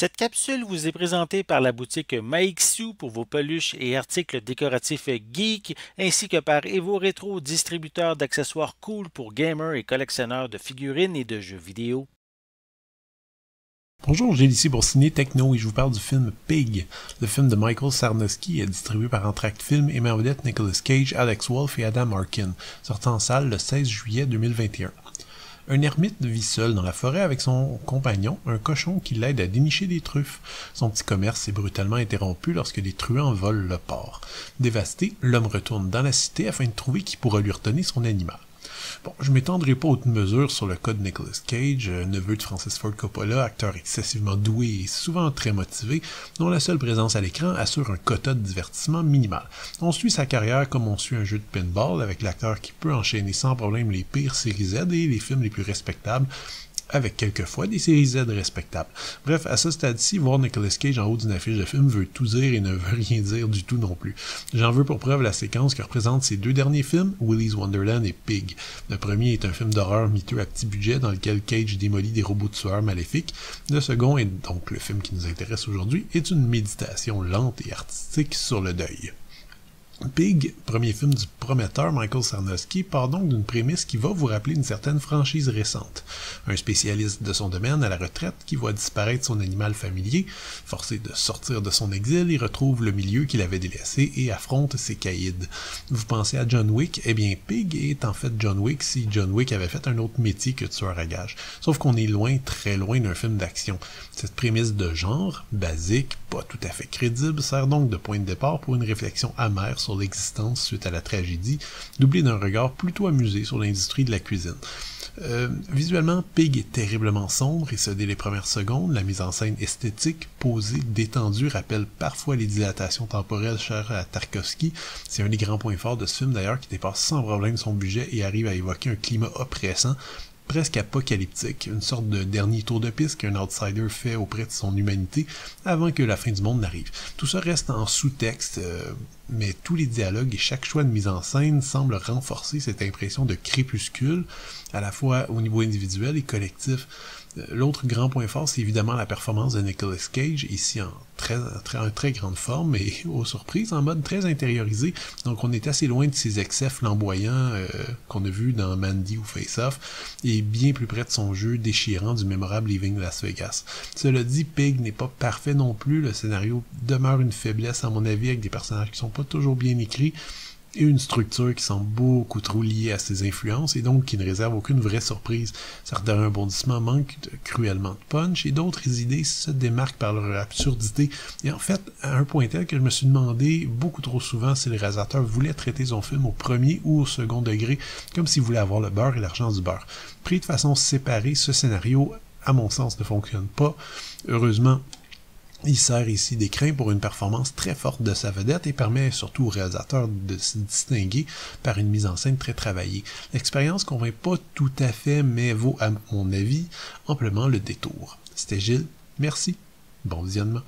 Cette capsule vous est présentée par la boutique Maixu pour vos peluches et articles décoratifs geek, ainsi que par Evo Retro, distributeur d'accessoires cool pour gamers et collectionneurs de figurines et de jeux vidéo. Bonjour, Gilles ici pour Ciné Techno et je vous parle du film Pig. Le film de Michael Sarnowski est distribué par Entracte Film et met en vedette Nicolas Cage, Alex Wolff et Adam Arkin, sortant en salle le 16 juillet 2021. Un ermite vit seul dans la forêt avec son compagnon, un cochon qui l'aide à dénicher des truffes. Son petit commerce est brutalement interrompu lorsque des truands volent le porc. Dévasté, l'homme retourne dans la cité afin de trouver qui pourra lui redonner son animal. Bon, je m'étendrai pas haute mesure sur le cas de Nicolas Cage, neveu de Francis Ford Coppola, acteur excessivement doué et souvent très motivé, dont la seule présence à l'écran assure un quota de divertissement minimal. On suit sa carrière comme on suit un jeu de pinball, avec l'acteur qui peut enchaîner sans problème les pires séries Z et les films les plus respectables, avec quelquefois des séries Z respectables. Bref, à ce stade-ci, voir Nicolas Cage en haut d'une affiche de film veut tout dire et ne veut rien dire du tout non plus. J'en veux pour preuve la séquence que représentent ses deux derniers films, Willy's Wonderland et Pig. Le premier est un film d'horreur miteux à petit budget dans lequel Cage démolit des robots tueurs maléfiques. Le second, et donc le film qui nous intéresse aujourd'hui, est une méditation lente et artistique sur le deuil. Pig, premier film du prometteur Michael Sarnowski, part donc d'une prémisse qui va vous rappeler une certaine franchise récente. Un spécialiste de son domaine à la retraite qui voit disparaître son animal familier, forcé de sortir de son exil, il retrouve le milieu qu'il avait délaissé et affronte ses caïds. Vous pensez à John Wick? Eh bien, Pig est en fait John Wick si John Wick avait fait un autre métier que tueur à gages. Sauf qu'on est loin, très loin d'un film d'action. Cette prémisse de genre, basique, pas tout à fait crédible, sert donc de point de départ pour une réflexion amère sur l'existence suite à la tragédie, doublée d'un regard plutôt amusé sur l'industrie de la cuisine. Visuellement, Pig est terriblement sombre et ce dès les premières secondes, la mise en scène esthétique, posée, détendue, rappelle parfois les dilatations temporelles chères à Tarkovsky. C'est un des grands points forts de ce film d'ailleurs qui dépasse sans problème son budget et arrive à évoquer un climat oppressant, presque apocalyptique, une sorte de dernier tour de piste qu'un outsider fait auprès de son humanité avant que la fin du monde n'arrive. Tout ça reste en sous-texte, mais tous les dialogues et chaque choix de mise en scène semblent renforcer cette impression de crépuscule, à la fois au niveau individuel et collectif. L'autre grand point fort, c'est évidemment la performance de Nicolas Cage, ici en très grande forme et aux surprises, en mode très intériorisé. Donc on est assez loin de ces excès flamboyants qu'on a vus dans Mandy ou Face Off, et bien plus près de son jeu déchirant du mémorable Leaving Las Vegas. Cela dit, Pig n'est pas parfait non plus, le scénario demeure une faiblesse à mon avis, avec des personnages qui sont pas toujours bien écrits, et une structure qui semble beaucoup trop liée à ses influences et donc qui ne réserve aucune vraie surprise. Certains rebondissements manquent cruellement de punch et d'autres idées se démarquent par leur absurdité. Et en fait, à un point tel que je me suis demandé beaucoup trop souvent si le réalisateur voulait traiter son film au premier ou au second degré, comme s'il voulait avoir le beurre et l'argent du beurre. Pris de façon séparée, ce scénario, à mon sens, ne fonctionne pas. Heureusement, il sert ici d'écrin pour une performance très forte de sa vedette et permet surtout au réalisateur de se distinguer par une mise en scène très travaillée. L'expérience convainc pas tout à fait, mais vaut, à mon avis, amplement le détour. C'était Gilles, merci, bon visionnement.